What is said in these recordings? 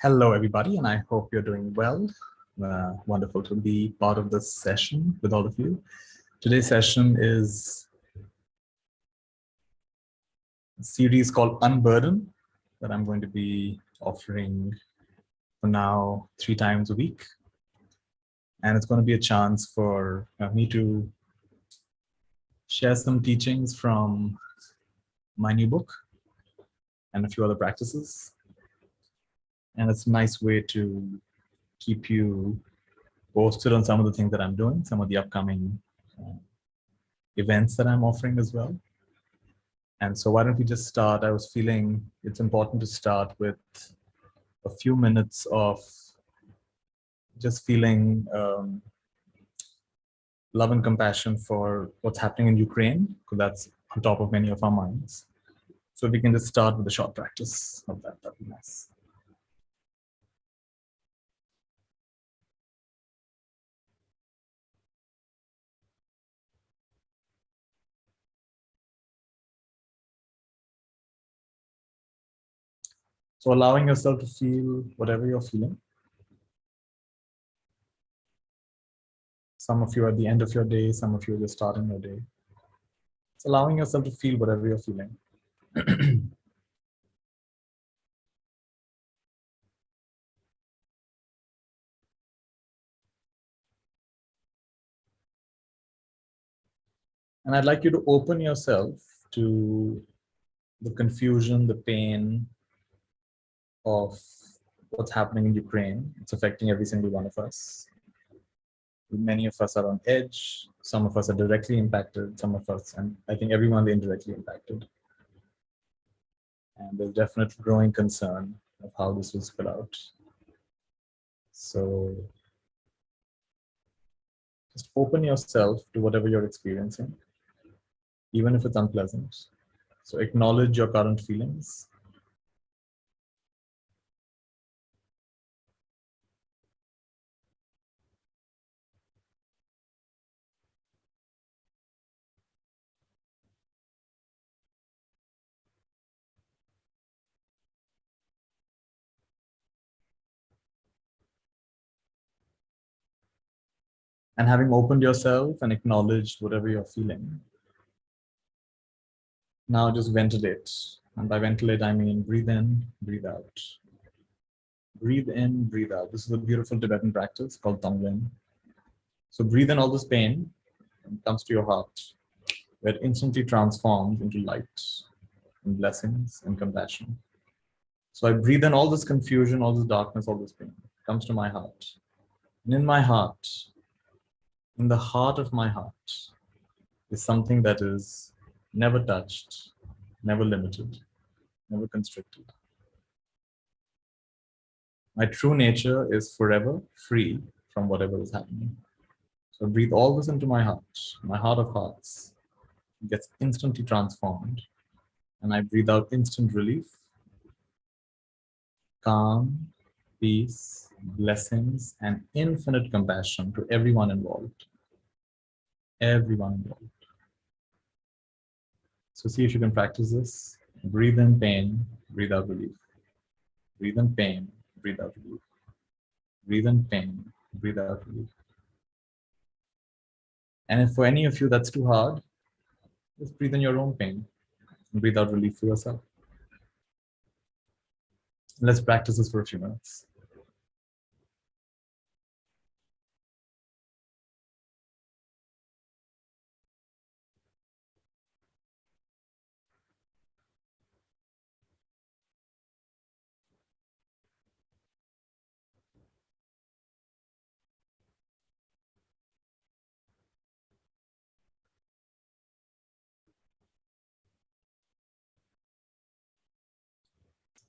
Hello, everybody, and I hope you're doing well. Wonderful to be part of this session with all of you. Today's session is a series called Unburden that I'm going to be offering for now 3 times a week. And it's going to be a chance for me to share some teachings from my new book and a few other practices. And it's a nice way to keep you posted on some of the things that I'm doing, some of the upcoming events that I'm offering as well. And so why don't we just start? I was feeling it's important to start with a few minutes of just feeling love and compassion for what's happening in Ukraine, because that's on top of many of our minds. So if we can just start with a short practice of that, that'd be nice. So allowing yourself to feel whatever you're feeling. Some of you are at the end of your day, some of you are just starting your day. It's allowing yourself to feel whatever you're feeling. And I'd like you to open yourself to the confusion, the pain of what's happening in Ukraine. It's affecting every single one of us. Many of us are on edge. Some of us are directly impacted. Some of us, and I think everyone is indirectly impacted. And there's definitely growing concern of how this will spill out. So just open yourself to whatever you're experiencing, even if it's unpleasant. So acknowledge your current feelings. And having opened yourself and acknowledged whatever you're feeling, now just ventilate. And by ventilate, I mean breathe in, breathe out. Breathe in, breathe out. This is a beautiful Tibetan practice called Tonglen. So breathe in all this pain, and comes to your heart, where it instantly transforms into light and blessings and compassion. So I breathe in all this confusion, all this darkness, all this pain. It comes to my heart. And in my heart, in the heart of my heart, is something that is never touched, never limited, never constricted. My true nature is forever free from whatever is happening. So breathe all this into my heart of hearts. It gets instantly transformed. And I breathe out instant relief, calm, peace, blessings, and infinite compassion to everyone involved. Everyone involved. So see if you can practice this. Breathe in pain, breathe out relief. Breathe in pain, breathe out relief. Breathe in pain, breathe out relief. And if for any of you that's too hard, just breathe in your own pain and breathe out relief for yourself. Let's practice this for a few minutes.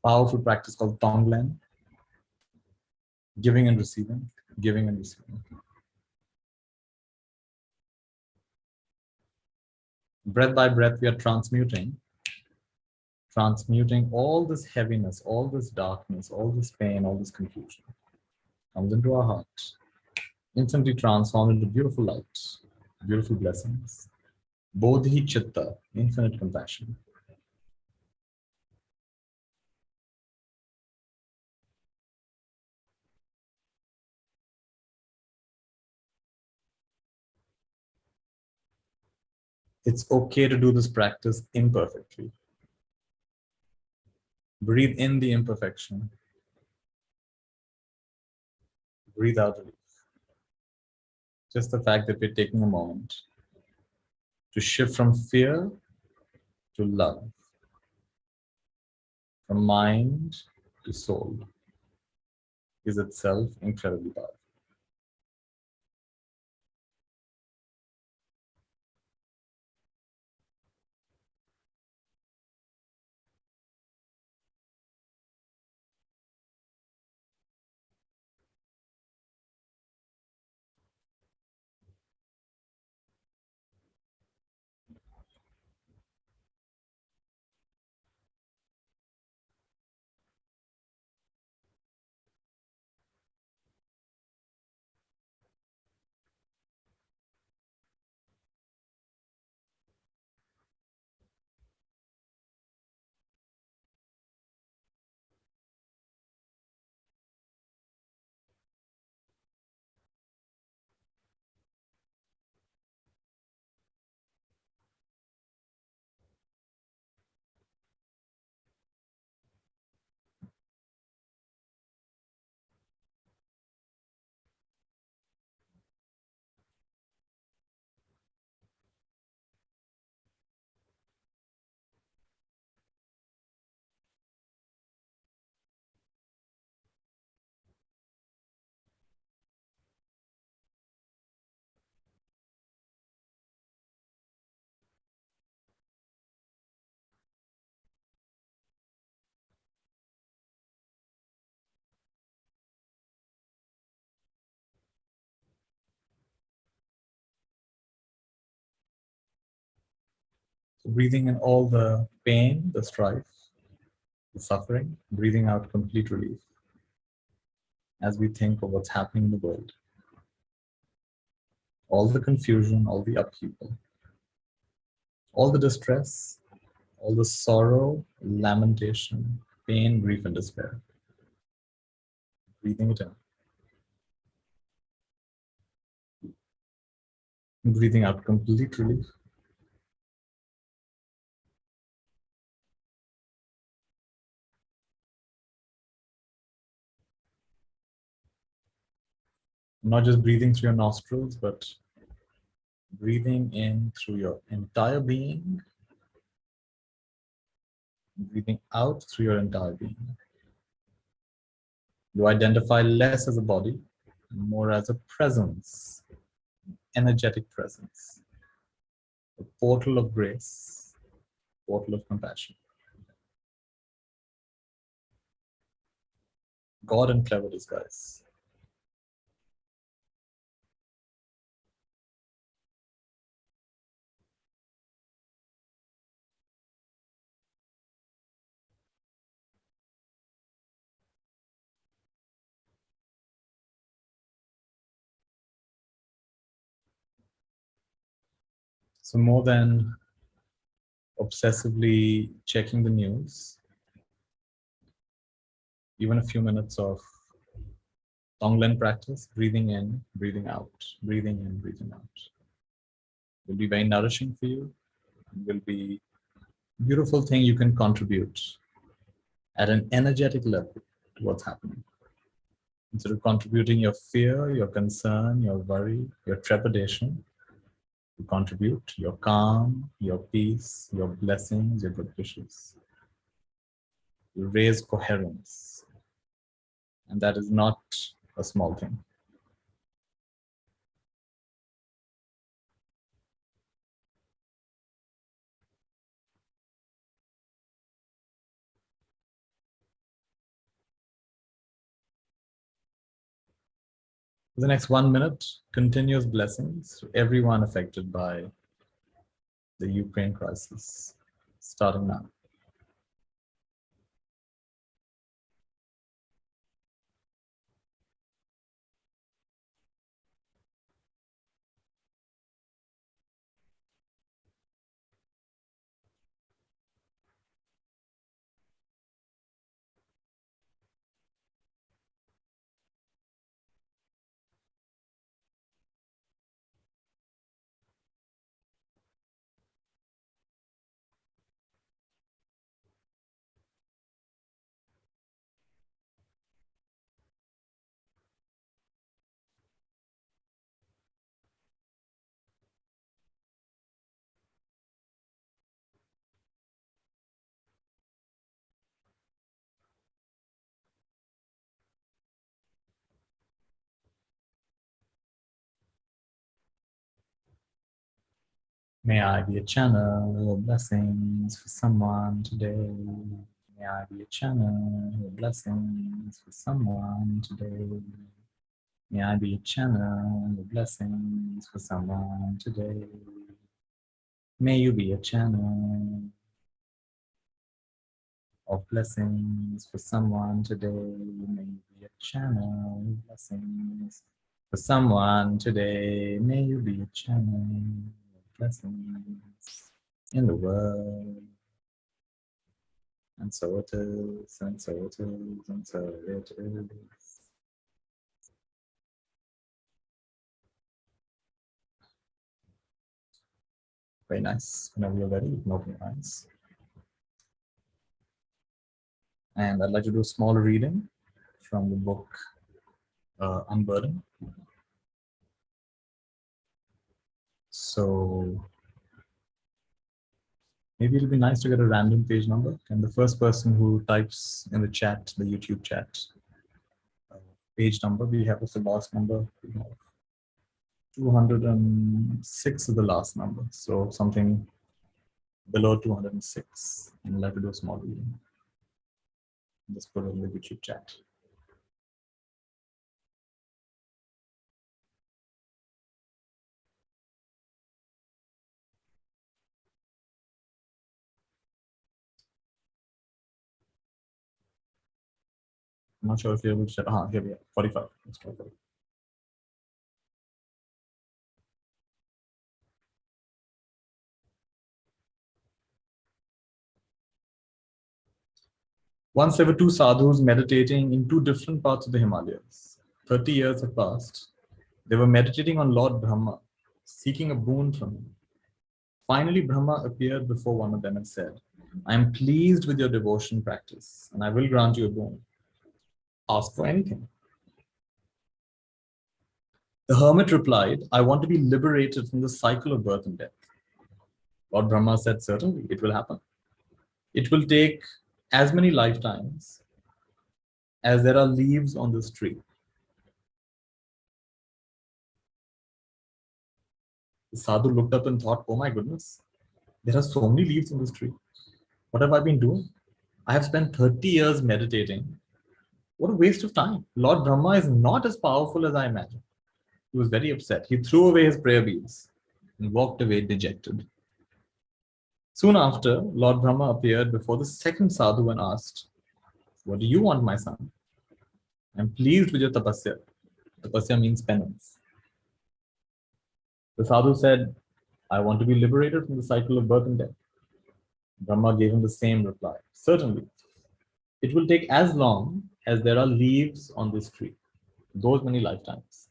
Powerful practice called Tonglen. Giving and receiving, giving and receiving. Breath by breath, we are transmuting all this heaviness, all this darkness, all this pain, all this confusion. Comes into our heart, instantly transformed into beautiful light, beautiful blessings. Bodhi Chitta, infinite compassion. It's okay to do this practice imperfectly. Breathe in the imperfection. Breathe out relief. Just the fact that we're taking a moment to shift from fear to love, from mind to soul, is itself incredibly powerful. So breathing in all the pain, the strife, the suffering, breathing out complete relief as we think of what's happening in the world. All the confusion, all the upheaval, all the distress, all the sorrow, lamentation, pain, grief, and despair. Breathing it in. Breathing out complete relief. Not just breathing through your nostrils, but breathing in through your entire being, breathing out through your entire being. You identify less as a body, more as a presence, energetic presence, a portal of grace, portal of compassion. God in clever disguise. So more than obsessively checking the news, even a few minutes of Tonglen practice, breathing in, breathing out, breathing in, breathing out, will be very nourishing for you, will be a beautiful thing you can contribute at an energetic level to what's happening. Instead of contributing your fear, your concern, your worry, your trepidation, you contribute your calm, your peace, your blessings, your good wishes. You raise coherence. And that is not a small thing. For the next 1 minute, continuous blessings to everyone affected by the Ukraine crisis, starting now. May I be a channel of blessings for someone today. May I be a channel of blessings for someone today. May I be a channel of blessings for someone today. May you be a channel of blessings for someone today. May you be a channel of blessings for someone today. May you be a channel of blessings in the world. And so it is, and so it is, and so it is. Very nice. Whenever you're ready, you can open your eyes. And I'd like to do a small reading from the book Unburden. So maybe it'll be nice to get a random page number. And the first person who types in the chat, the YouTube chat, page number, we have the last number. We have 206 is the last number. So something below 206. And I'd like to do a small reading. Just put it in the YouTube chat. I'm not sure if you're able to chat. Here we are, 45. Let's try 45. Once there were two sadhus meditating in two different parts of the Himalayas. 30 years had passed. They were meditating on Lord Brahma, seeking a boon from him. Finally, Brahma appeared before one of them and said, I am pleased with your devotion practice, and I will grant you a boon. Ask for anything. The hermit replied, I want to be liberated from the cycle of birth and death. Lord Brahma said, certainly, it will happen. It will take as many lifetimes as there are leaves on this tree. The sadhu looked up and thought, oh my goodness, there are so many leaves on this tree. What have I been doing? I have spent 30 years meditating. What a waste of time. Lord Brahma is not as powerful as I imagined. He was very upset. He threw away his prayer beads and walked away dejected. Soon after, Lord Brahma appeared before the second sadhu and asked, what do you want, my son? I'm pleased with your tapasya. Tapasya means penance. The sadhu said, I want to be liberated from the cycle of birth and death. Brahma gave him the same reply. Certainly, it will take as long as there are leaves on this tree, those many lifetimes.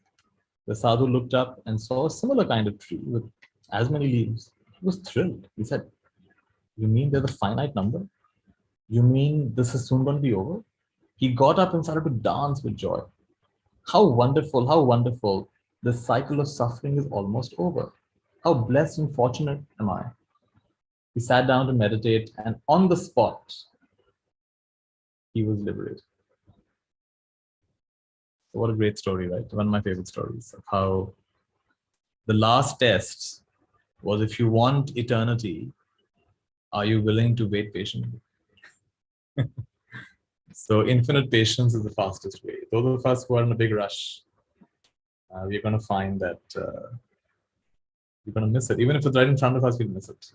The sadhu looked up and saw a similar kind of tree with as many leaves. He was thrilled. He said, you mean there's a finite number? You mean this is soon going to be over? He got up and started to dance with joy. How wonderful, how wonderful. The cycle of suffering is almost over. How blessed and fortunate am I? He sat down to meditate, and on the spot, he was liberated. What a great story, right? One of my favorite stories of how the last test was, if you want eternity, are you willing to wait patiently? So infinite patience is the fastest way. Those of us who are in a big rush, we're going to find that we're going to miss it. Even if it's right in front of us, we'll miss it.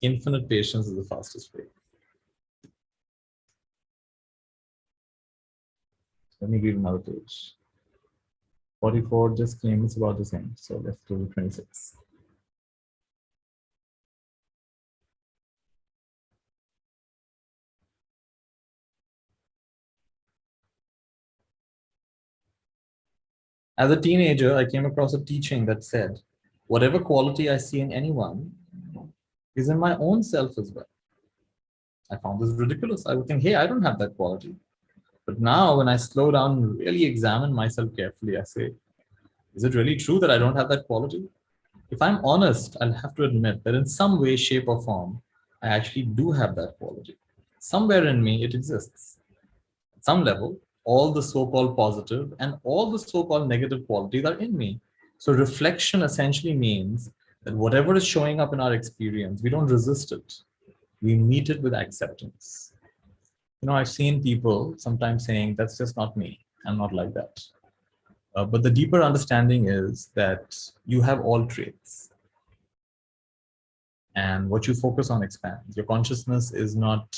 Infinite patience is the fastest way. Let me read another page. 44 just came, it's about the same. So let's do 26. As a teenager, I came across a teaching that said, whatever quality I see in anyone is in my own self as well. I found this ridiculous. I would think, hey, I don't have that quality. But now when I slow down and really examine myself carefully, I say, is it really true that I don't have that quality? If I'm honest, I'll have to admit that in some way, shape, or form, I actually do have that quality. Somewhere in me, it exists. At some level, all the so-called positive and all the so-called negative qualities are in me. So reflection essentially means That whatever is showing up in our experience, we don't resist it. We meet it with acceptance. I've seen people sometimes saying, that's just not me. I'm not like that. But the deeper understanding is that you have all traits. And what you focus on expands. Your consciousness is not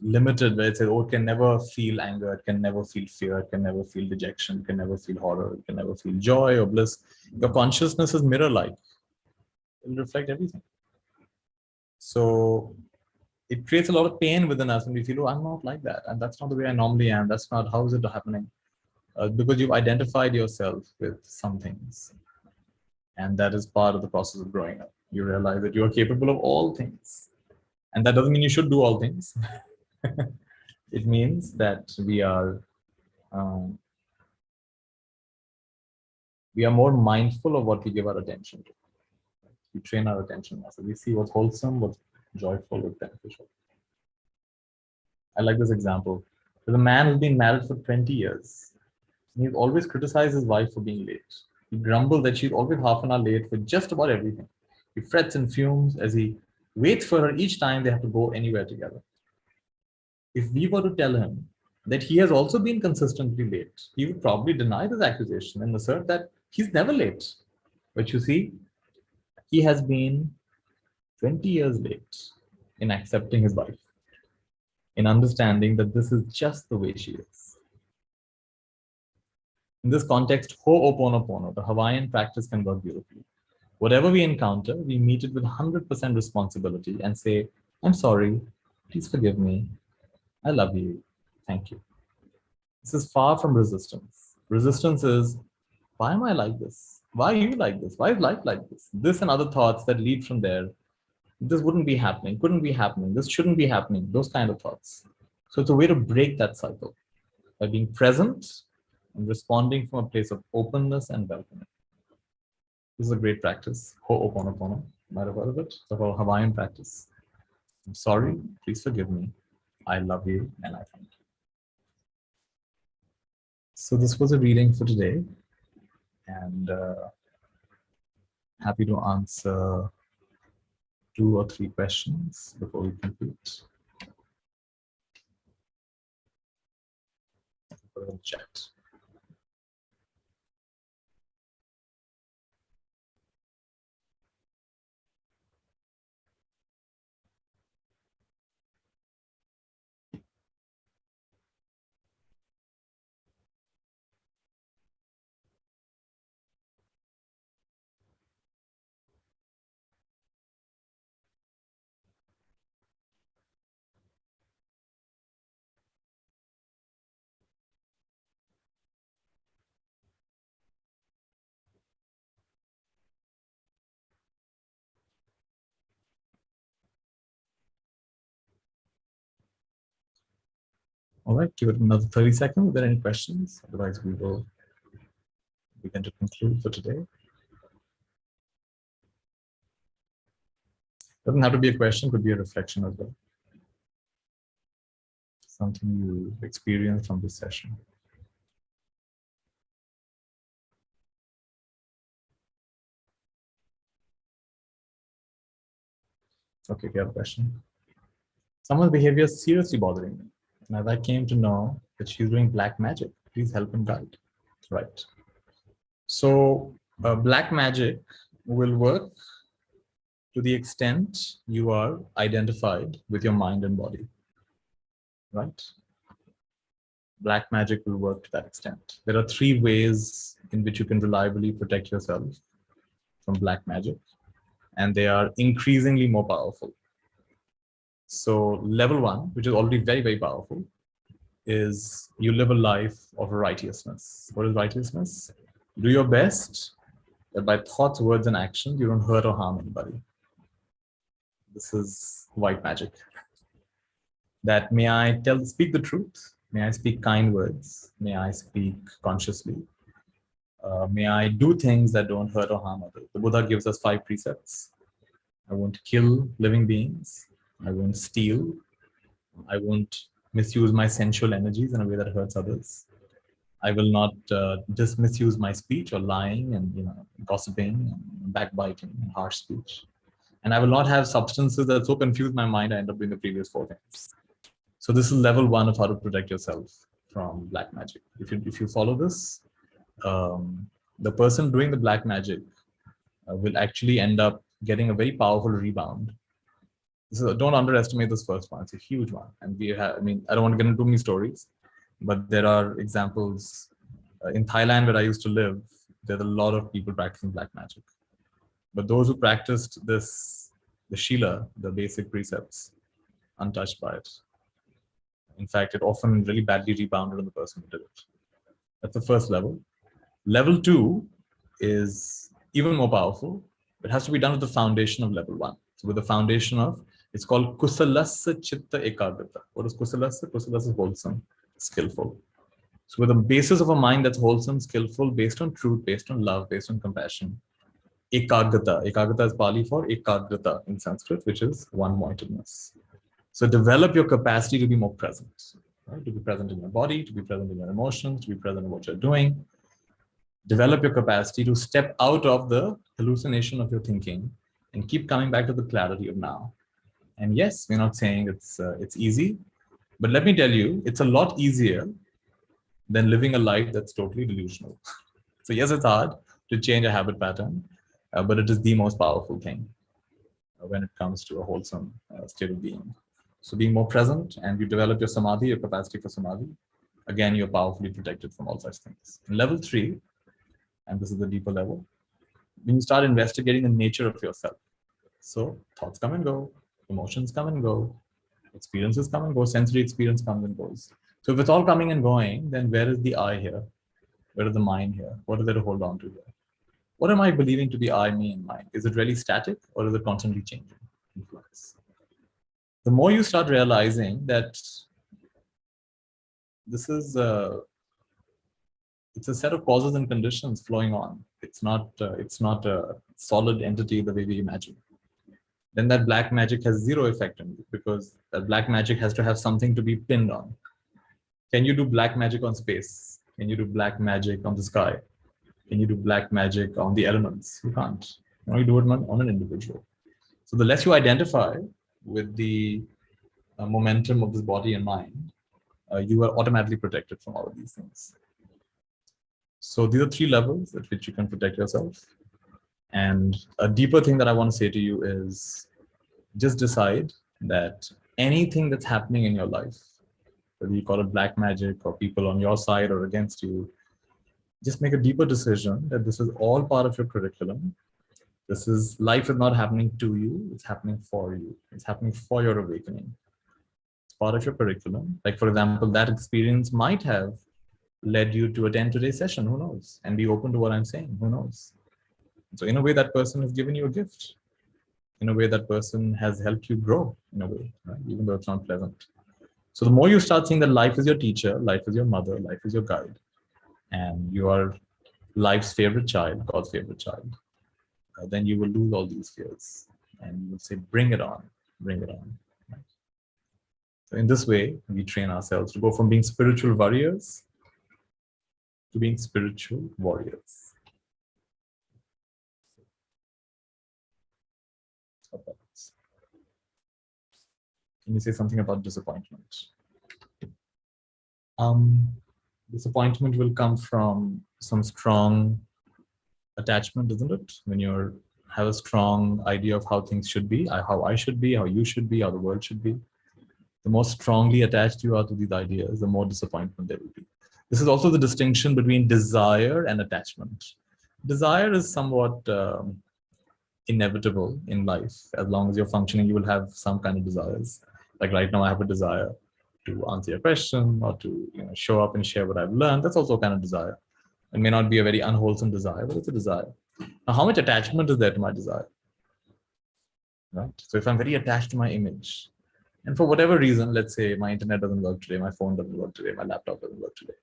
limited where it says, oh, it can never feel anger, it can never feel fear, it can never feel dejection, it can never feel horror, it can never feel joy or bliss. Your consciousness is mirror-like. It will reflect everything. So it creates a lot of pain within us when we feel, oh, I'm not like that. And that's not the way I normally am. That's not, how is it happening? Because you've identified yourself with some things. And that is part of the process of growing up. You realize that you are capable of all things. And that doesn't mean you should do all things. It means that we are more mindful of what we give our attention to. We train our attention muscle. We see what's wholesome, what's joyful, what's beneficial. I like this example. There's a man who's been married for 20 years. And he's always criticized his wife for being late. He grumbled that she's always half an hour late for just about everything. He frets and fumes as he waits for her each time they have to go anywhere together. If we were to tell him that he has also been consistently late, he would probably deny this accusation and assert that he's never late. But you see, he has been 20 years late in accepting his wife, in understanding that this is just the way she is. In this context, Ho'oponopono, the Hawaiian practice, can work beautifully. Whatever we encounter, we meet it with 100% responsibility and say, I'm sorry, please forgive me, I love you, thank you. This is far from resistance. Resistance is, why am I like this? Why are you like this? Why is life like this? This and other thoughts that lead from there. This wouldn't be happening, couldn't be happening, this shouldn't be happening, those kind of thoughts. So it's a way to break that cycle by being present and responding from a place of openness and welcoming. This is a great practice. Ho'oponopono. Might have heard of it. It's a Hawaiian practice. I'm sorry, please forgive me. I love you and I thank you. So this was a reading for today, and happy to answer 2 or 3 questions before we complete. Put it in chat. All right, give it another 30 seconds. Are there any questions? Otherwise, we will begin to conclude for today. Doesn't have to be a question, could be a reflection as well. Something you experienced from this session. Okay, we have a question. Someone's behavior is seriously bothering me. And as I came to know that she's doing black magic, please help and guide. Right. So black magic will work to the extent you are identified with your mind and body. Right? Black magic will work to that extent. There are 3 ways in which you can reliably protect yourself from black magic, and they are increasingly more powerful. So level 1, which is already very, very powerful, is you live a life of righteousness. What is righteousness? Do your best that by thoughts, words, and actions, you don't hurt or harm anybody. This is white magic. That may I speak the truth? May I speak kind words? May I speak consciously? May I do things that don't hurt or harm others? The Buddha gives us 5 precepts. I won't kill living beings. I won't steal. I won't misuse my sensual energies in a way that hurts others. I will not just misuse my speech or lying and gossiping and backbiting and harsh speech. And I will not have substances that so confuse my mind I end up doing the previous four things. So this is level one of how to protect yourself from black magic. If you follow this, the person doing the black magic will actually end up getting a very powerful rebound. So don't underestimate this first one. It's a huge one. And we have, I mean, I don't want to get into too many stories, but there are examples in Thailand where I used to live. There are a lot of people practicing black magic, but those who practiced this, the Shila, the basic precepts, untouched by it. In fact, it often really badly rebounded on the person who did it. That's the first level. Level two is even more powerful. It has to be done with the foundation of level one. So with the foundation of, it's called Kusalasa Chitta Ekagrata. What is Kusalasa? Kusalasa is wholesome, skillful. So with the basis of a mind that's wholesome, skillful, based on truth, based on love, based on compassion. Ekagrata. Ekagrata is Pali for Ekagrata in Sanskrit, which is one-pointedness. So develop your capacity to be more present, right? To be present in your body, to be present in your emotions, to be present in what you're doing. Develop your capacity to step out of the hallucination of your thinking and keep coming back to the clarity of now. And yes, we're not saying it's easy, but let me tell you, it's a lot easier than living a life that's totally delusional. So yes, it's hard to change a habit pattern, but it is the most powerful thing when it comes to a wholesome state of being. So being more present, and you develop your samadhi, your capacity for samadhi, again, you're powerfully protected from all such things. In level three, and this is the deeper level, when you start investigating the nature of yourself. So thoughts come and go, emotions come and go, experiences come and go, sensory experience comes and goes. So if it's all coming and going, then where is the I here? Where is the mind here? What is there to hold on to here? What am I believing to be I, me, and mine? Is it really static, or is it constantly changing? Influx. The more you start realizing that this is it's a set of causes and conditions flowing on. It's not a solid entity the way we imagine. Then that black magic has zero effect on you, because that black magic has to have something to be pinned on. Can you do black magic on space? Can you do black magic on the sky? Can you do black magic on the elements? You can't. You only do it on an individual. So the less you identify with the momentum of this body and mind, you are automatically protected from all of these things. So these are three levels at which you can protect yourself. And a deeper thing that I want to say to you is just decide that anything that's happening in your life, whether you call it black magic or people on your side or against you, just make a deeper decision that this is all part of your curriculum. This is, life is not happening to you, it's happening for you. It's happening for your awakening. It's part of your curriculum. Like, for example, that experience might have led you to attend today's session, who knows? And be open to what I'm saying, who knows? So in a way, that person has given you a gift. In a way, that person has helped you grow, in a way, right? Even though it's not pleasant. So the more you start seeing that life is your teacher, life is your mother, life is your guide, and you are life's favorite child, God's favorite child, then you will lose all these fears. And you will say, bring it on, bring it on. Right? So in this way, we train ourselves to go from being spiritual warriors to being spiritual warriors. Can you say something about disappointment? Disappointment will come from some strong attachment, isn't it? When you have a strong idea of how things should be, how I should be, how you should be, how the world should be. The more strongly attached you are to these ideas, the more disappointment there will be. This is also the distinction between desire and attachment. Desire is somewhat inevitable in life. As long as you're functioning, you will have some kind of desires. Like right now, I have a desire to answer your question or to show up and share what I've learned. That's also a kind of desire. It may not be a very unwholesome desire, but it's a desire. Now, how much attachment is there to my desire? Right? So if I'm very attached to my image, and for whatever reason, let's say my internet doesn't work today, my phone doesn't work today, my laptop doesn't work today,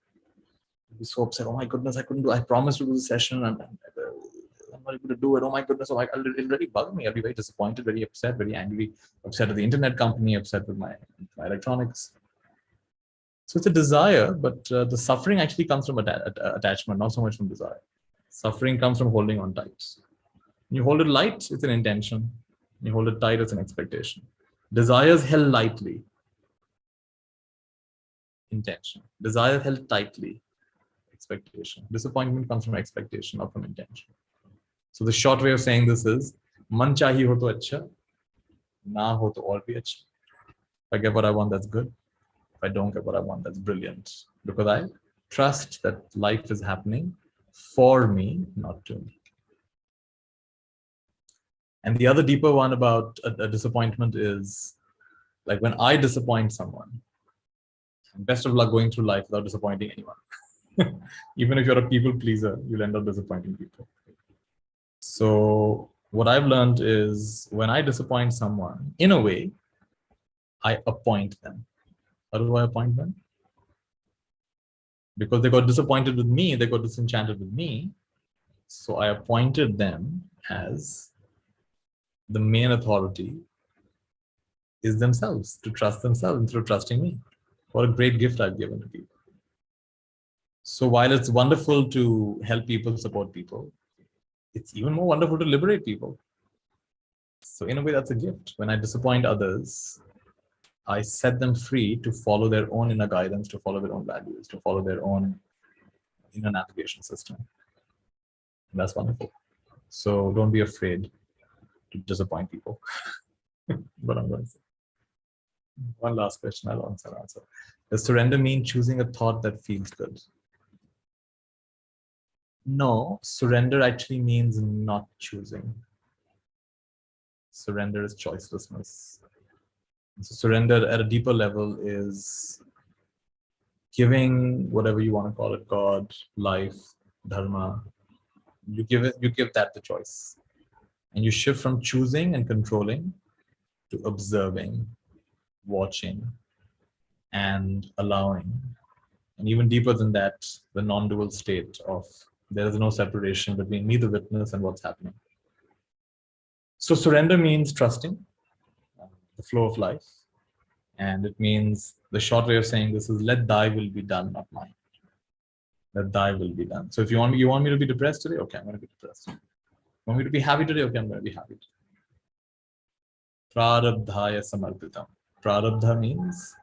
I'll be so upset. Oh my goodness, I couldn't do. I promised to do the session, and I'm not able to do it. Oh my goodness, it'll really bug me. I'll be very disappointed, very upset, very angry, upset at the internet company, upset with my electronics. So it's a desire, but the suffering actually comes from attachment, not so much from desire. Suffering comes from holding on tight. When you hold it light, it's an intention. When you hold it tight, it's an expectation. Desires held lightly, intention. Desire held tightly, expectation. Disappointment comes from expectation, not from intention. So the short way of saying this is, man chahi ho to acha, na ho to aur bhi acha. If I get what I want, that's good. If I don't get what I want, that's brilliant. Because I trust that life is happening for me, not to me. And the other deeper one about a disappointment is, like when I disappoint someone, best of luck going through life without disappointing anyone. Even if you're a people pleaser, you'll end up disappointing people. So what I've learned is when I disappoint someone, in a way, I appoint them. How do I appoint them? Because they got disappointed with me, they got disenchanted with me. So I appointed them as the main authority is themselves, to trust themselves instead of trusting me. What a great gift I've given to people. So while it's wonderful to help people, support people, it's even more wonderful to liberate people. So in a way, that's a gift. When I disappoint others, I set them free to follow their own inner guidance, to follow their own values, to follow their own inner navigation system. And that's wonderful. So don't be afraid to disappoint people. But I'm going to say. One last question I'll answer. Does surrender mean choosing a thought that feels good? No, surrender actually means not choosing. Surrender is choicelessness. So surrender at a deeper level is giving whatever you want to call it, God, life, dharma. You give that the choice. And you shift from choosing and controlling to observing, watching, and allowing. And even deeper than that, the non-dual state of there is no separation between me, the witness, and what's happening. So surrender means trusting the flow of life. And it means, the short way of saying this is, let thy will be done, not mine. Let thy will be done. So if you want me to be depressed today, okay, I'm going to be depressed. You want me to be happy today, okay, I'm going to be happy today. Prarabdhaya samarpitam. Prarabdha means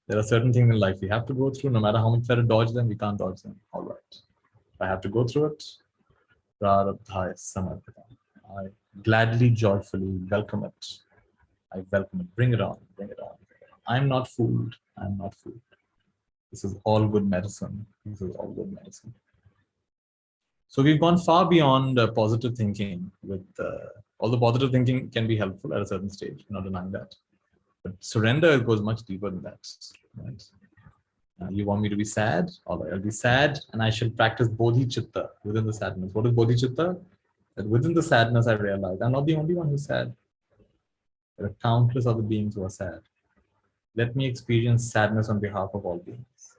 there are certain things in life we have to go through. No matter how much we try to dodge them, we can't dodge them. All right. If I have to go through it, prarabdhaya samarpitam. I gladly, joyfully welcome it. I welcome it. Bring it on. Bring it on. I'm not fooled. I'm not fooled. This is all good medicine. This is all good medicine. So we've gone far beyond positive thinking. With although positive thinking can be helpful at a certain stage, I'm not denying that. But surrender goes much deeper than that. Right? You want me to be sad? All right, I'll be sad, and I shall practice bodhicitta within the sadness. What is bodhicitta? That within the sadness, I realize I'm not the only one who's sad. There are countless other beings who are sad. Let me experience sadness on behalf of all beings.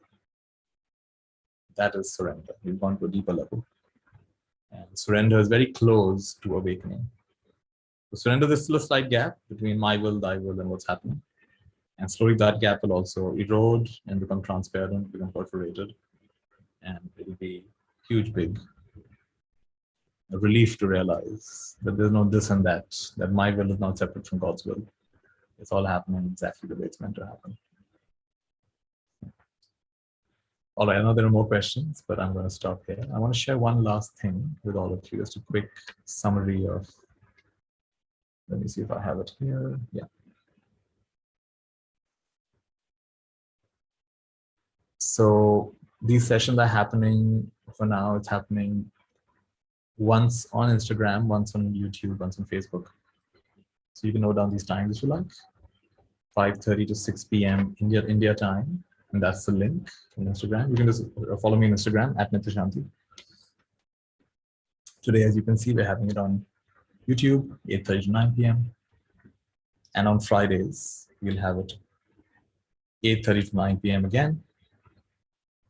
That is surrender. We've gone to a deeper level. And surrender is very close to awakening. So surrender, there's still a slight gap between my will, thy will, and what's happening. And slowly that gap will also erode and become transparent, become perforated. And it'll be huge, big a relief to realize that there's no this and that my will is not separate from God's will. It's all happening exactly the way it's meant to happen. All right, I know there are more questions, but I'm going to stop here. I want to share one last thing with all of you, just a quick summary of, let me see if I have it here. Yeah. So these sessions are happening, for now, it's happening once on Instagram, once on YouTube, once on Facebook. So you can note down these times if you like. 5:30 to 6 p.m. India time. And that's the link on Instagram. You can just follow me on Instagram at Nithya Shanti. Today, as you can see, we're having it on YouTube, 8:30 to 9 p.m. And on Fridays, we'll have it 8:30 to 9 p.m. again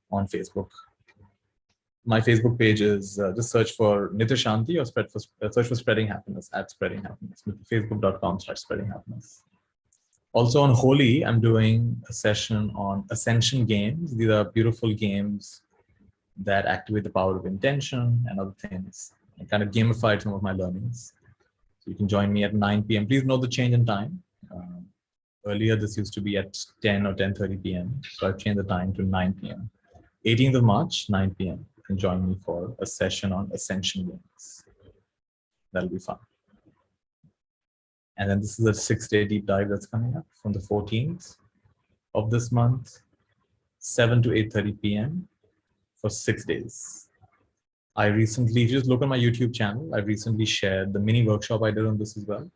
on Facebook. My Facebook page is just search for Nithya Shanti or search for Spreading Happiness, at Spreading Happiness, Facebook.com/spreading happiness. Also on Holi, I'm doing a session on Ascension games. These are beautiful games that activate the power of intention and other things. I kind of gamified some of my learnings. So you can join me at 9 p.m. Please note the change in time. Earlier, this used to be at 10 or 10:30 p.m. So I've changed the time to 9 p.m. 18th of March, 9 p.m. You can join me for a session on Ascension games. That'll be fun. And then this is a 6-day deep dive that's coming up from the 14th of this month, 7 to 8:30 p.m. for 6 days. I recently, if you just look on my YouTube channel, I recently shared the mini workshop I did on this as well.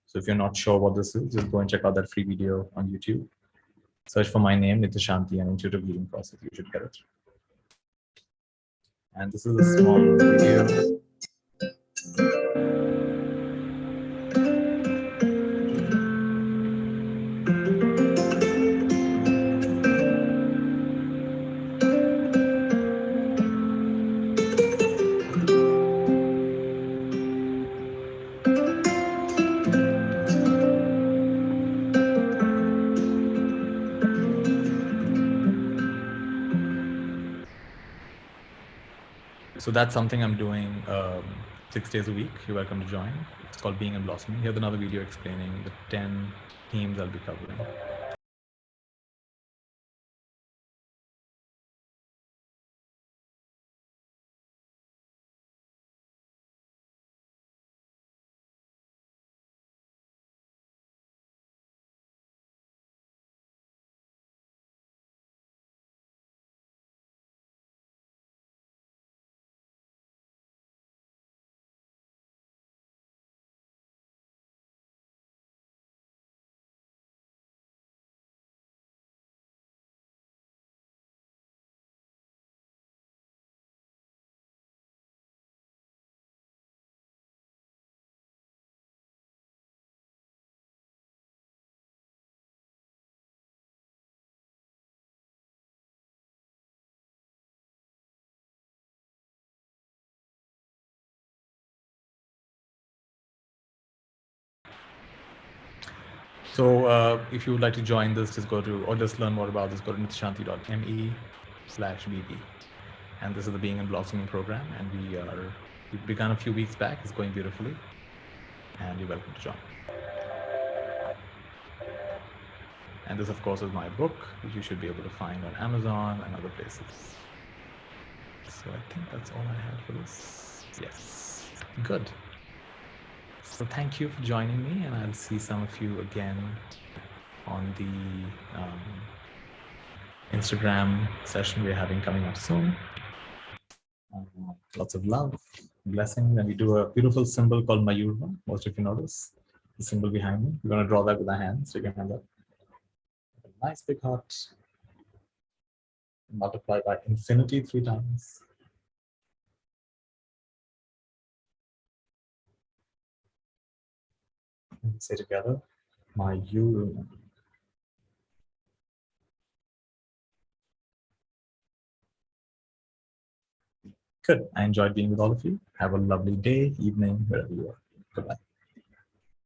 So if you're not sure what this is, just go and check out that free video on YouTube. Search for my name, Nithya Shanti, and intuitive healing process. You should get it. And this is a small video. So that's something I'm doing 6 days a week. You're welcome to join. It's called Being and Blossoming. Here's another video explaining the 10 themes I'll be covering. So if you would like to join this, just go to, or just learn more about this, go to nithyanti.me/bb. And this is the Being and Blossoming program. And we began a few weeks back. It's going beautifully. And you're welcome to join. And this, of course, is my book, which you should be able to find on Amazon and other places. So I think that's all I had for this. Yes, good. So thank you for joining me, and I'll see some of you again on the Instagram session we're having coming up soon. Lots of love, blessings, and we do a beautiful symbol called Mayurva. Most of you notice the symbol behind me. We're going to draw that with our hands. So you can have that. A nice big heart. Multiply by infinity 3 times. And say together, Mayurva. Good. I enjoyed being with all of you. Have a lovely day, evening, wherever you are. Goodbye.